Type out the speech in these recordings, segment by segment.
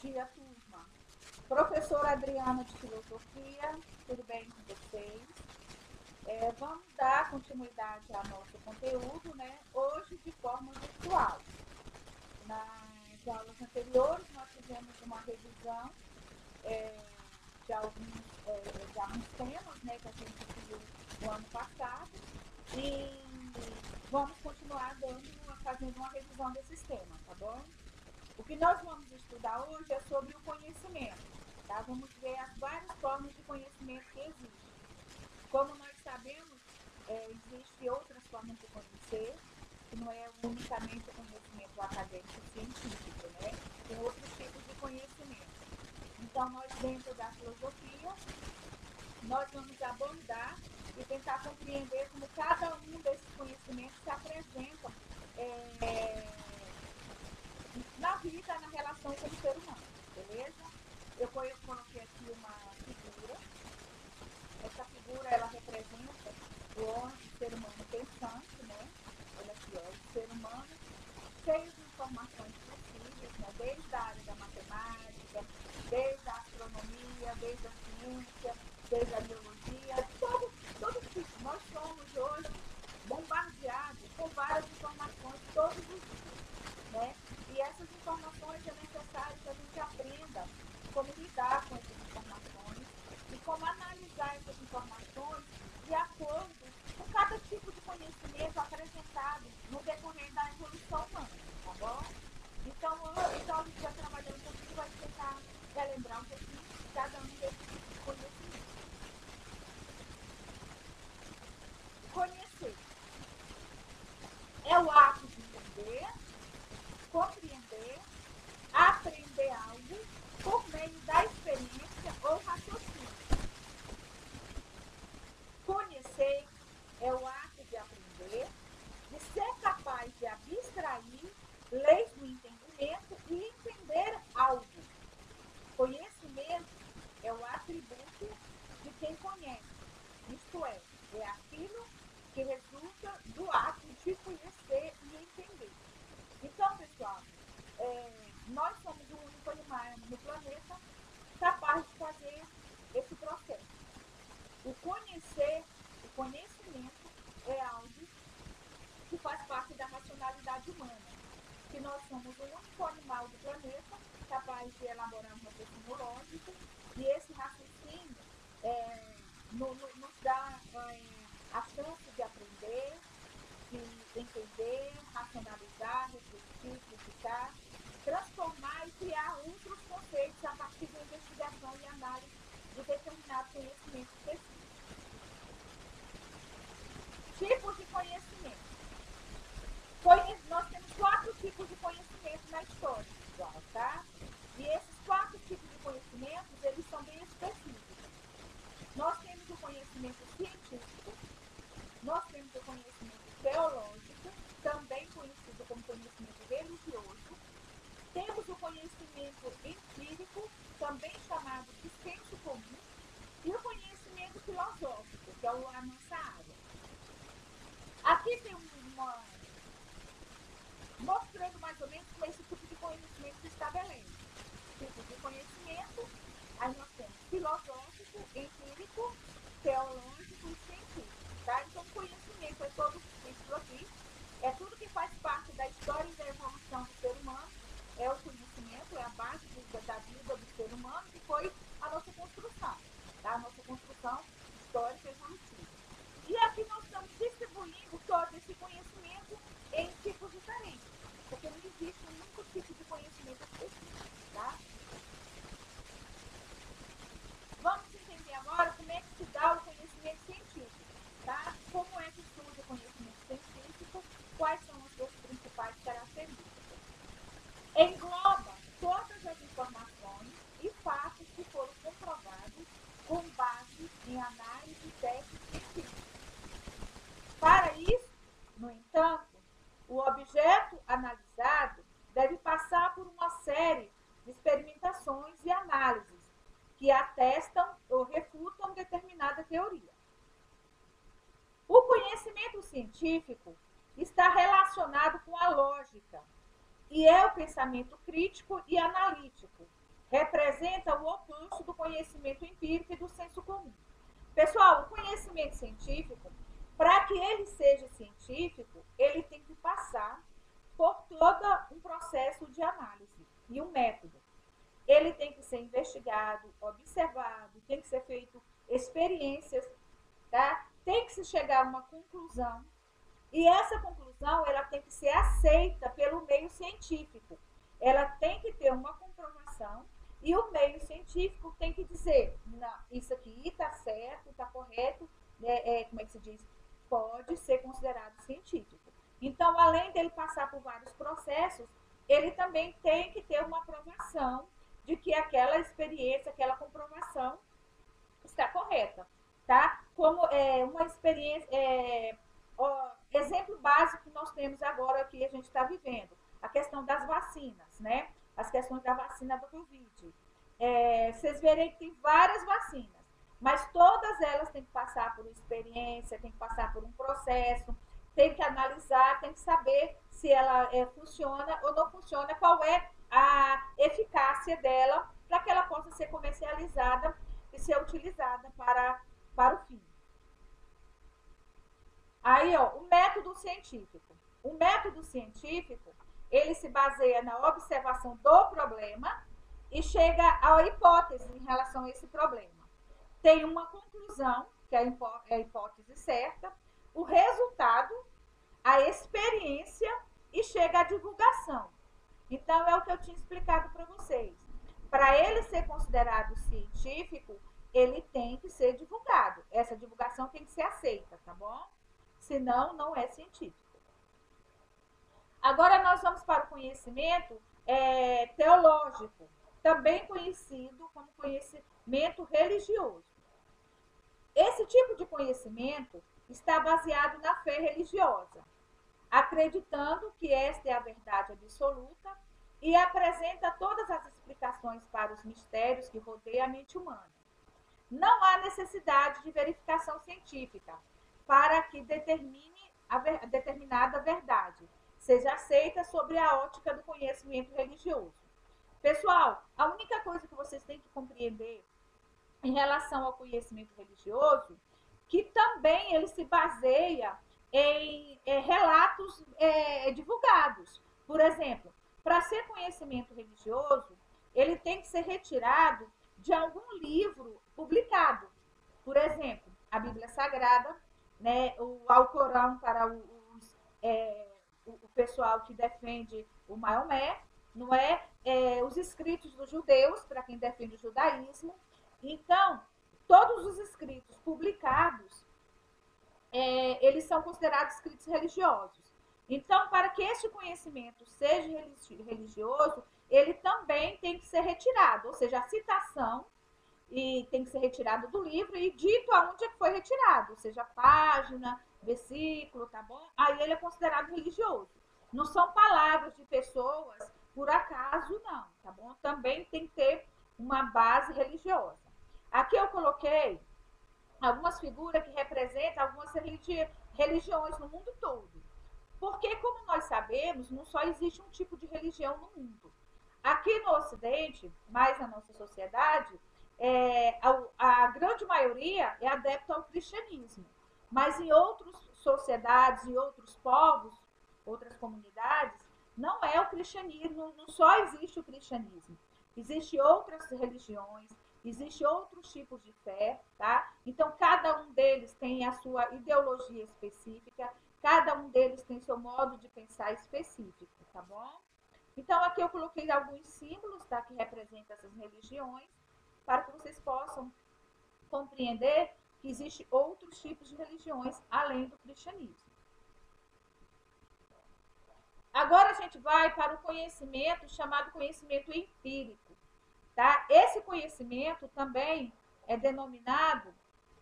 dia, turma. Professora Adriana de Filosofia, tudo bem com vocês? Vamos dar continuidade ao nosso conteúdo, né? Hoje de forma virtual. Nas aulas anteriores, nós fizemos uma revisão de alguns temas, né, que a gente viu no ano passado e vamos continuar fazendo uma revisão desses temas, tá bom? O que nós vamos estudar hoje é sobre o conhecimento, tá? Vamos ver as várias formas de conhecimento que existem. Como nós sabemos, existem outras formas de conhecer, que não é unicamente o conhecimento acadêmico científico, né? Tem outros tipos de conhecimento. Então, nós dentro da filosofia, nós vamos abordar e tentar compreender como cada um desses conhecimentos se apresentam na vida, na relação com o ser humano, beleza? Eu coloquei aqui uma figura. Essa figura, ela representa o ser humano pensante, né? Olha aqui, ó, o ser humano cheio de informações possíveis, né? Desde a área da matemática, desde a astronomia, desde a ciência, desde a biologia, todo tipo. Nós somos hoje bombardeados com várias informações todos os dias, né? E essas informações é necessário que a gente aprenda como lidar com essas informações e como analisar essas informações de acordo com cada tipo de conhecimento apresentado no decorrer da evolução humana, tá bom? Então a gente vai trabalhando um pouquinho, vai tentar relembrar um pouquinho de cada um desses tipos de conhecimento. Conhecer é o ato de entender, compreender, aprender algo por meio da experiência ou raciocínio. Conhecer é o ato de aprender, de ser capaz de abstrair leis do entendimento e entender algo. Conhecimento é o atributo de quem conhece, isto é aquilo que resulta do ato de conhecer e entender. Então, pessoal, nós somos o único animal no planeta capaz de fazer esse processo. O conhecimento é algo que faz parte da racionalidade humana, que nós somos o único animal do planeta capaz de elaborar um raciocínio lógico, e esse raciocínio nos dá a chance de aprender, de entender, racionalizar, refletir, criticar, transformar e criar outros conceitos a partir da investigação e análise de determinado conhecimento específico. Tipos de conhecimento. Nós temos 4 tipos de conhecimento na história, pessoal, tá? E esses 4 tipos de conhecimentos, eles são bem específicos. Nós temos o conhecimento científico, nós temos o conhecimento teológico, também conhecido como conhecimento religioso, temos o conhecimento empírico, também chamado de senso comum, e o conhecimento filosófico, que é a nossa área. Aqui tem mostrando mais ou menos como esse tipo de conhecimento se estabelece. Tipo de conhecimento, aí nós temos filosófico, empírico, teológico e científico, tá? Então, o conhecimento é todo isso aqui, é tudo que faz parte da história e da evolução do ser humano, é o conhecimento, é a base da vida do ser humano, que foi a nossa construção, tá? A nossa construção histórica e evolutiva. E aqui nós estamos distribuindo todo esse conhecimento em tipos diferentes, porque não existe um único tipo de conhecimento específico, tá? Vamos entender agora como é que se dá o conhecimento científico, tá? Como é que surge o conhecimento científico, quais são as suas principais características. Engloba todas as informações e fatos que foram comprovados com base em análise de testes científicos. Para isso, no entanto, o objeto analisado deve passar por uma série de experimentações e análises que atestam ou refutam determinada teoria. O conhecimento científico está relacionado com a lógica e é o pensamento crítico e analítico, representa o oposto do conhecimento empírico e do senso comum. Pessoal, o conhecimento científico, para que ele seja científico, ele tem que passar por todo um processo de análise e um método. Ele tem que ser investigado, observado, tem que ser feito experiências, tá? Tem que se chegar a uma conclusão. E essa conclusão, ela tem que ser aceita pelo meio científico. Ela tem que ter uma comprovação e o meio científico tem que dizer, não, isso aqui está certo, está correto, como é que se diz? Pode ser considerado científico. Então, além dele passar por vários processos, ele também tem que ter uma aprovação de que aquela experiência, aquela comprovação está correta, tá? Como uma experiência, exemplo básico que nós temos agora que a gente está vivendo, a questão das vacinas, né? As questões da vacina do Covid. Vocês verem que tem várias vacinas, mas todas elas têm que passar por uma experiência, tem que passar por um processo, tem que analisar, tem que saber se ela funciona ou não funciona, qual é a eficácia dela para que ela possa ser comercializada e ser utilizada para o fim. Aí, ó, o método científico. O método científico, ele se baseia na observação do problema e chega à hipótese em relação a esse problema. Tem uma conclusão, que é a hipótese certa, o resultado, a experiência e chega à divulgação. Então, é o que eu tinha explicado para vocês. Para ele ser considerado científico, ele tem que ser divulgado. Essa divulgação tem que ser aceita, tá bom? Senão, não é científico. Agora, nós vamos para o conhecimento teológico, também conhecido como conhecimento religioso. Esse tipo de conhecimento está baseado na fé religiosa, acreditando que esta é a verdade absoluta e apresenta todas as explicações para os mistérios que rodeiam a mente humana. Não há necessidade de verificação científica para que determine determinada verdade seja aceita sobre a ótica do conhecimento religioso. Pessoal, a única coisa que vocês têm que compreender em relação ao conhecimento religioso, que também ele se baseia em relatos divulgados. Por exemplo, para ser conhecimento religioso, ele tem que ser retirado de algum livro publicado. Por exemplo, a Bíblia Sagrada, né, o Alcorão para o pessoal que defende o Maomé, não é? Os escritos dos judeus, para quem defende o judaísmo. Então, todos os escritos publicados, eles são considerados escritos religiosos. Então, para que este conhecimento seja religioso, ele também tem que ser retirado, ou seja, a citação e tem que ser retirado do livro e dito aonde é que foi retirado, ou seja, página, versículo, tá bom? Aí ele é considerado religioso. Não são palavras de pessoas por acaso, não, tá bom? Também tem que ter uma base religiosa. Aqui eu coloquei algumas figuras que representam algumas religiões no mundo todo. Porque, como nós sabemos, não só existe um tipo de religião no mundo. Aqui no Ocidente, mais na nossa sociedade, a grande maioria é adepta ao cristianismo. Mas em outras sociedades, em outros povos, outras comunidades, não é o cristianismo, não só existe o cristianismo. Existem outras religiões, existem outros tipos de fé, tá? Então, cada um deles tem a sua ideologia específica, cada um deles tem seu modo de pensar específico, tá bom? Então, aqui eu coloquei alguns símbolos, tá? Que representam essas religiões, para que vocês possam compreender que existem outros tipos de religiões além do cristianismo. Agora a gente vai para o conhecimento chamado conhecimento empírico. Tá? Esse conhecimento também é denominado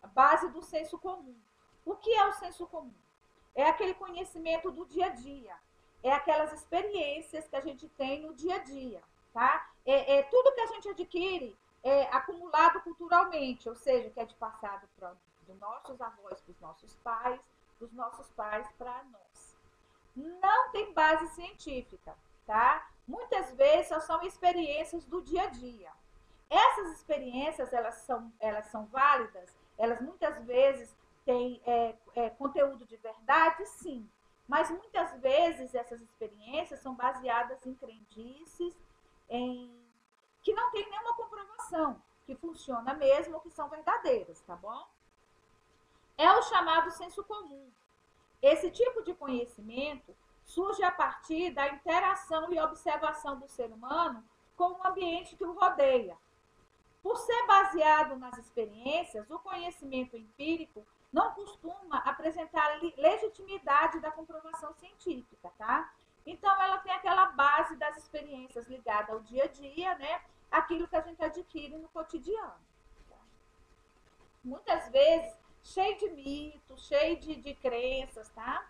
a base do senso comum. O que é o senso comum? É aquele conhecimento do dia a dia. É aquelas experiências que a gente tem no dia a dia. Tá? Tudo que a gente adquire é acumulado culturalmente, ou seja, que é de passado dos nossos avós para os nossos pais, dos nossos pais para nós. Não tem base científica, tá? Muitas vezes só são experiências do dia a dia. Essas experiências, elas são válidas? Elas muitas vezes têm conteúdo de verdade? Sim. Mas muitas vezes essas experiências são baseadas em crendices, em que não tem nenhuma comprovação, que funciona mesmo ou que são verdadeiras, tá bom? É o chamado senso comum. Esse tipo de conhecimento surge a partir da interação e observação do ser humano com o ambiente que o rodeia. Por ser baseado nas experiências, o conhecimento empírico não costuma apresentar legitimidade da comprovação científica, tá? Então, ela tem aquela base das experiências ligada ao dia a dia, né? Aquilo que a gente adquire no cotidiano. Tá? Muitas vezes, cheio de mitos, cheio de crenças, tá?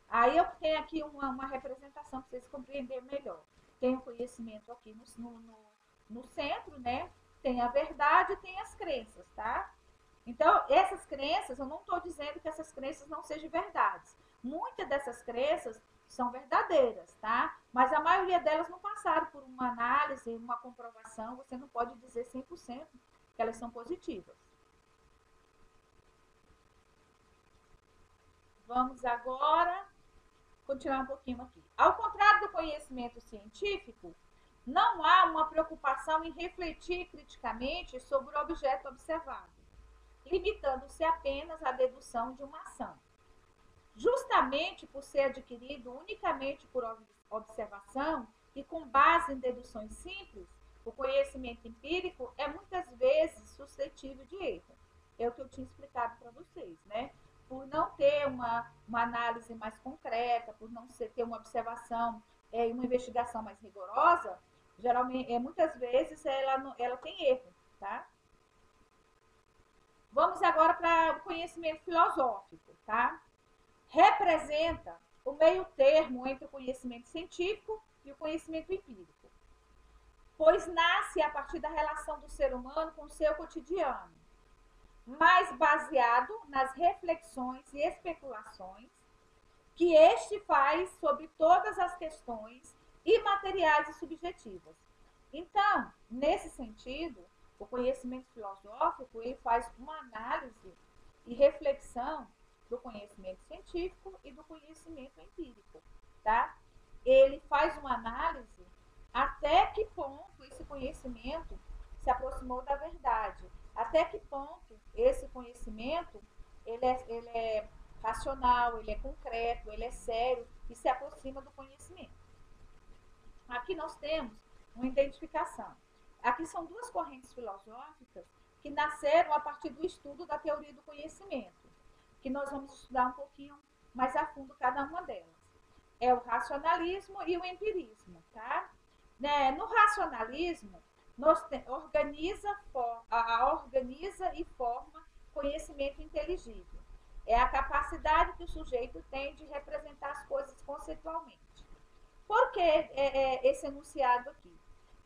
Aí eu tenho aqui uma representação para vocês compreenderem melhor. Tem o conhecimento aqui no centro, né? Tem a verdade e tem as crenças, tá? Então, essas crenças, eu não estou dizendo que essas crenças não sejam verdades. Muitas dessas crenças são verdadeiras, tá? Mas a maioria delas não passaram por uma análise, uma comprovação. Você não pode dizer 100% que elas são positivas. Vamos agora continuar um pouquinho aqui. Ao contrário do conhecimento científico, não há uma preocupação em refletir criticamente sobre o objeto observado, limitando-se apenas à dedução de uma ação. Justamente por ser adquirido unicamente por observação e com base em deduções simples, o conhecimento empírico é muitas vezes suscetível de erro. É o que eu tinha explicado para vocês, né? Por não ter uma análise mais concreta, por não ter uma observação e uma investigação mais rigorosa, geralmente, muitas vezes ela tem erro, tá? Vamos agora para o conhecimento filosófico, tá? Representa o meio termo entre o conhecimento científico e o conhecimento empírico, pois nasce a partir da relação do ser humano com o seu cotidiano, mas baseado nas reflexões e especulações que este faz sobre todas as questões imateriais e subjetivas. Então, nesse sentido, o conhecimento filosófico ele faz uma análise e reflexão do conhecimento científico e do conhecimento empírico, tá? Ele faz uma análise até que ponto esse conhecimento se aproximou da verdade, até que ponto esse conhecimento ele é racional, ele é concreto, ele é sério e se aproxima do conhecimento. Aqui nós temos uma identificação. Aqui são duas correntes filosóficas que nasceram a partir do estudo da teoria do conhecimento, que nós vamos estudar um pouquinho mais a fundo cada uma delas. É o racionalismo e o empirismo, tá? No racionalismo, organiza e forma conhecimento inteligível. É a capacidade que o sujeito tem de representar as coisas conceitualmente. Por que esse enunciado aqui?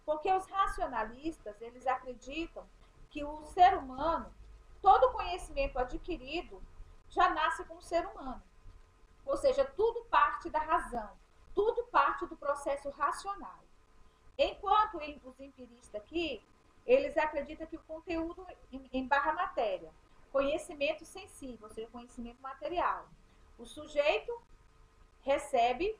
Porque os racionalistas, eles acreditam que o ser humano, todo conhecimento adquirido, já nasce com o ser humano. Ou seja, tudo parte da razão, tudo parte do processo racional. Enquanto os empiristas aqui, eles acreditam que o conteúdo embarra a matéria, conhecimento sensível, ou seja, conhecimento material. O sujeito recebe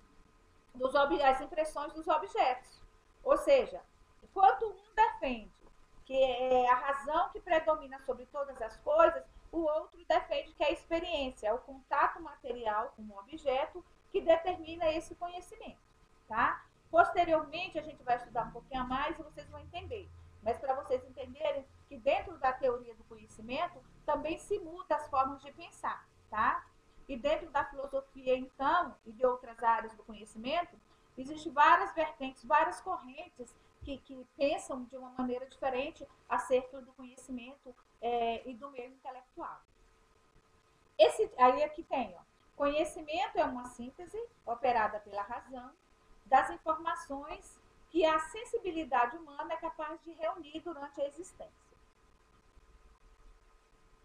as impressões dos objetos. Ou seja, enquanto um defende que é a razão que predomina sobre todas as coisas, o outro defende que é a experiência, é o contato material com o objeto que determina esse conhecimento, tá? Posteriormente, a gente vai estudar um pouquinho a mais e vocês vão entender. Mas para vocês entenderem que dentro da teoria do conhecimento também se muda as formas de pensar, tá? E dentro da filosofia, então, e de outras áreas do conhecimento, existem várias vertentes, várias correntes que pensam de uma maneira diferente acerca do conhecimento e do meio intelectual. Aí aqui tem, ó, conhecimento é uma síntese operada pela razão das informações que a sensibilidade humana é capaz de reunir durante a existência.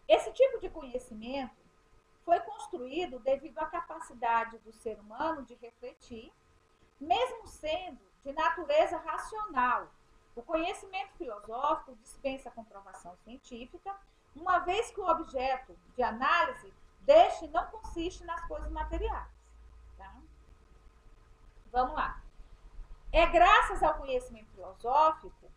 Esse tipo de conhecimento foi construído devido à capacidade do ser humano de refletir, mesmo sendo de natureza racional, O conhecimento filosófico dispensa comprovação científica, uma vez que o objeto de análise deste não consiste nas coisas materiais. Tá? Vamos lá. É graças ao conhecimento filosófico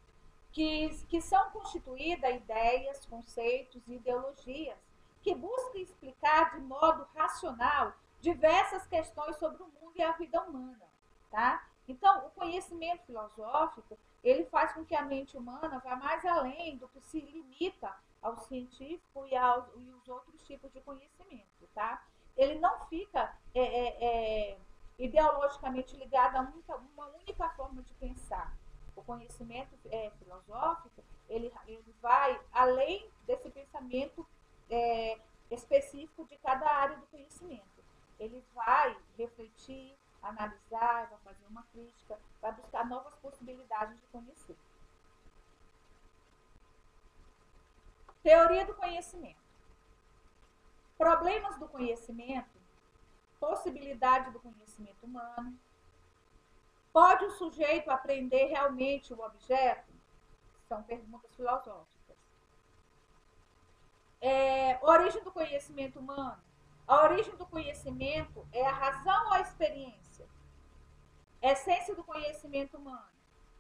que são constituídas ideias, conceitos e ideologias que buscam explicar de modo racional diversas questões sobre o mundo e a vida humana. Tá? Então, o conhecimento filosófico, ele faz com que a mente humana vá mais além do que se limita ao científico e aos outros tipos de conhecimento. Tá? Ele não fica ideologicamente ligado a uma única forma de pensar. O conhecimento filosófico, ele vai além desse pensamento específico de cada área do conhecimento. Ele vai refletir, analisar, vai fazer uma crítica, vai buscar novas possibilidades de conhecer. Teoria do conhecimento. Problemas do conhecimento, possibilidade do conhecimento humano. Pode o sujeito aprender realmente o objeto? São perguntas filosóficas. Origem do conhecimento humano. A origem do conhecimento é a razão ou a experiência? Essência do conhecimento humano.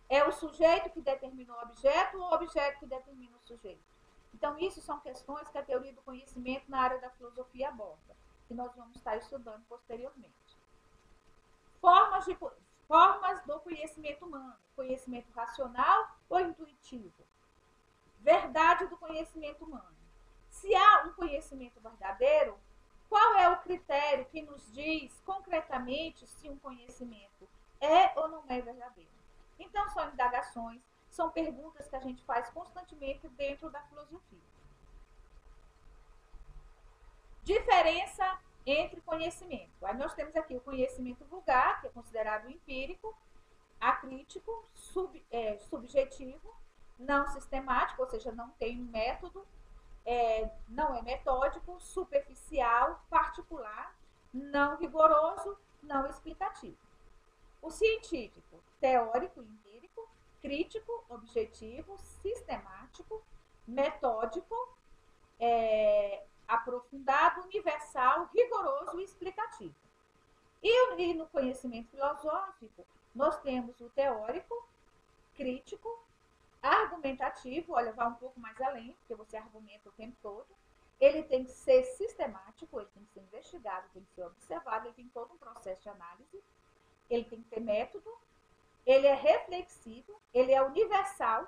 É o sujeito que determina o objeto ou o objeto que determina o sujeito? Então, isso são questões que a teoria do conhecimento na área da filosofia aborda, que nós vamos estar estudando posteriormente. Formas do conhecimento humano. Conhecimento racional ou intuitivo? Verdade do conhecimento humano. Se há um conhecimento verdadeiro, qual é o critério que nos diz concretamente se um conhecimento é ou não é verdadeiro? Então, são indagações, são perguntas que a gente faz constantemente dentro da filosofia. Diferença entre conhecimento. Aí nós temos aqui o conhecimento vulgar, que é considerado empírico, acrítico, subjetivo, não sistemático, ou seja, não tem um método, não é metódico, superficial, particular, não rigoroso, não explicativo. O científico, teórico e empírico, crítico, objetivo, sistemático, metódico, aprofundado, universal, rigoroso e explicativo. E no conhecimento filosófico, nós temos o teórico, crítico, argumentativo, olha, vai um pouco mais além, porque você argumenta o tempo todo. Ele tem que ser sistemático, ele tem que ser investigado, tem que ser observado, ele tem todo um processo de análise, ele tem que ter método, ele é reflexivo, ele é universal,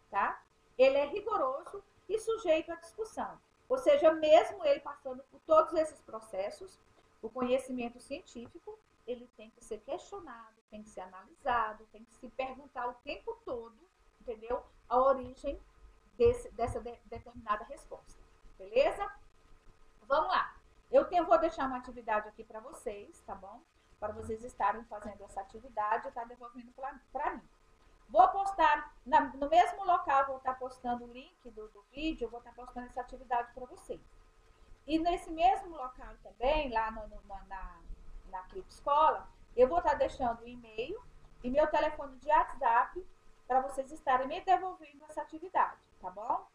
tá? Ele é rigoroso e sujeito à discussão. Ou seja, mesmo ele passando por todos esses processos, o conhecimento científico, ele tem que ser questionado, tem que ser analisado, tem que se perguntar o tempo todo, entendeu? A origem dessa determinada resposta. Beleza? Vamos lá. Vou deixar uma atividade aqui para vocês, tá bom? Para vocês estarem fazendo essa atividade e estar devolvendo para mim. Vou postar, no mesmo local, vou estar postando o link do vídeo, vou estar postando essa atividade para vocês. E nesse mesmo local também, lá na Clipe Escola, eu vou estar deixando o e-mail e meu telefone de WhatsApp para vocês estarem me devolvendo essa atividade, tá bom?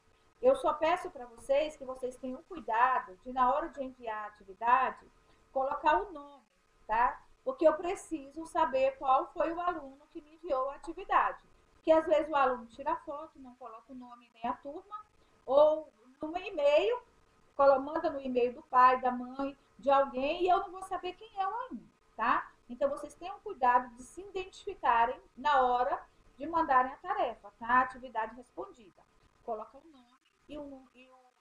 Eu só peço para vocês que vocês tenham cuidado de, na hora de enviar a atividade, colocar o nome, tá? Porque eu preciso saber qual foi o aluno que me enviou a atividade. Porque às vezes o aluno tira foto, não coloca o nome nem a turma, ou no e-mail, manda no e-mail do pai, da mãe, de alguém, e eu não vou saber quem é o aluno, tá? Então vocês tenham cuidado de se identificarem na hora de mandarem a tarefa, tá? A atividade respondida. Coloca o nome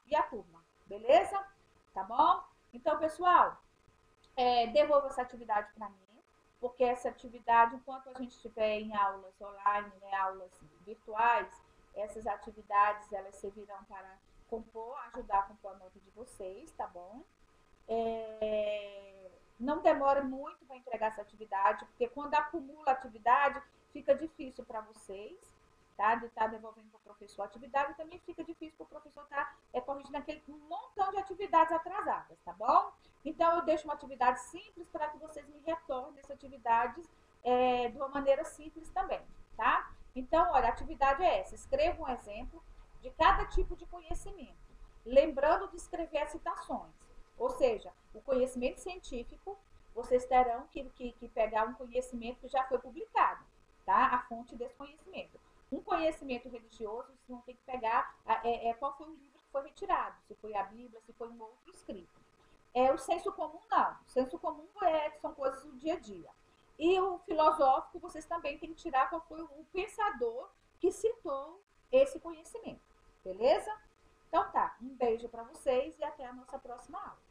e a turma, beleza? Tá bom? Então, pessoal, devolva essa atividade para mim, porque essa atividade, enquanto a gente estiver em aulas online, né, aulas virtuais, essas atividades, elas servirão para ajudar a compor a nota de vocês, tá bom? Não demore muito para entregar essa atividade, porque quando acumula atividade, fica difícil para vocês, tá? De estar devolvendo para o professor a atividade, também fica difícil para o professor estar corrigindo aquele montão de atividades atrasadas, tá bom? Então, eu deixo uma atividade simples para que vocês me retornem essas atividades de uma maneira simples também, tá? Então, olha, a atividade é essa. Escreva um exemplo de cada tipo de conhecimento, lembrando de escrever as citações. Ou seja, o conhecimento científico, vocês terão que pegar um conhecimento que já foi publicado, tá? A fonte desse conhecimento. Um conhecimento religioso, vocês vão ter que pegar qual foi o livro que foi retirado, se foi a Bíblia, se foi um outro escrito. O senso comum, não. O senso comum são coisas do dia a dia. E o filosófico, vocês também têm que tirar qual foi o pensador que citou esse conhecimento. Beleza? Então tá, um beijo para vocês e até a nossa próxima aula.